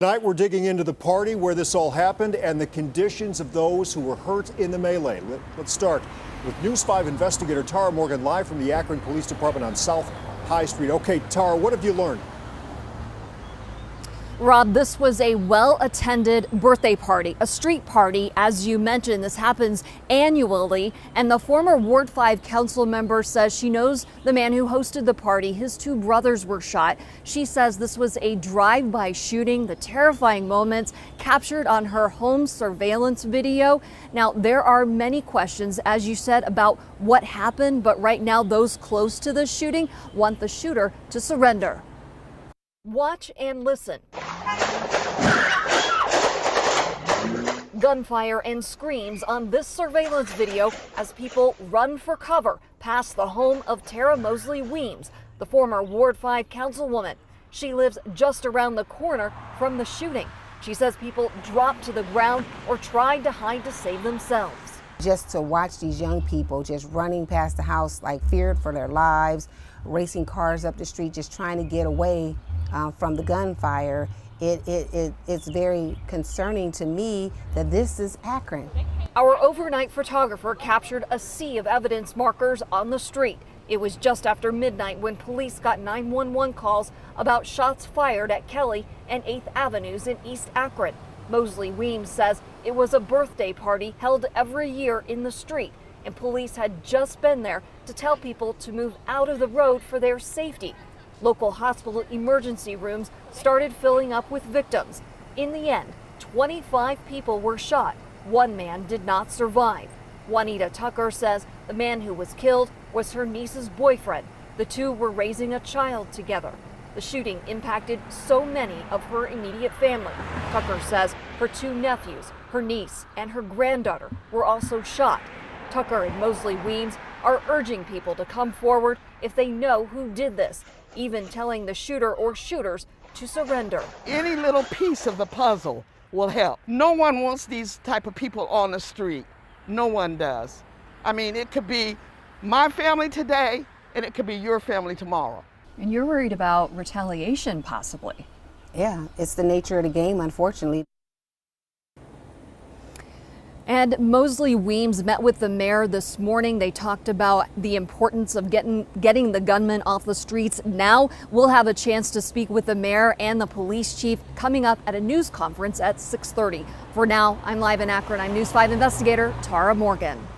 Tonight we're digging into the party where this all happened and the conditions of those who were hurt in the melee. Let's start with News 5 investigator Tara Morgan live from the Akron Police Department on South High Street. Okay, Tara, what have you learned? Rob, this was a well-attended birthday party, a street party. As you mentioned, this happens annually, and the former Ward 5 council member says she knows the man who hosted the party. His two brothers were shot. She says this was a drive-by shooting, the terrifying moments captured on her home surveillance video. Now, there are many questions, as you said, about what happened, but right now those close to the shooting want the shooter to surrender. Watch and listen. Gunfire and screams on this surveillance video as people run for cover past the home of Tara Mosley Weems, the former Ward 5 councilwoman. She lives just around the corner from the shooting. She says people dropped to the ground or tried to hide to save themselves. Just to watch these young people just running past the house, like feared for their lives, racing cars up the street, just trying to get away from the gunfire. It's very concerning to me that this is Akron. Our overnight photographer captured a sea of evidence markers on the street. It was just after midnight when police got 911 calls about shots fired at Kelly and 8th Avenues in East Akron. Mosley Weems says it was a birthday party held every year in the street, and police had just been there to tell people to move out of the road for their safety. Local hospital emergency rooms started filling up with victims. In the end, 25 people were shot. One man did not survive. Juanita Tucker says the man who was killed was her niece's boyfriend. The two were raising a child together. The shooting impacted so many of her immediate family. Tucker says her two nephews, her niece, and her granddaughter were also shot. Tucker and Mosley Weems are urging people to come forward if they know who did this, even telling the shooter or shooters to surrender. Any little piece of the puzzle will help. No one wants these type of people on the street. No one does. I mean, it could be my family today, and it could be your family tomorrow. And you're worried about retaliation, possibly. Yeah, it's the nature of the game, unfortunately. And Mosley Weems met with the mayor this morning. They talked about the importance of getting the gunman off the streets. Now we'll have a chance to speak with the mayor and the police chief coming up at a news conference at 6:30. For now, I'm live in Akron. I'm News 5 investigator Tara Morgan.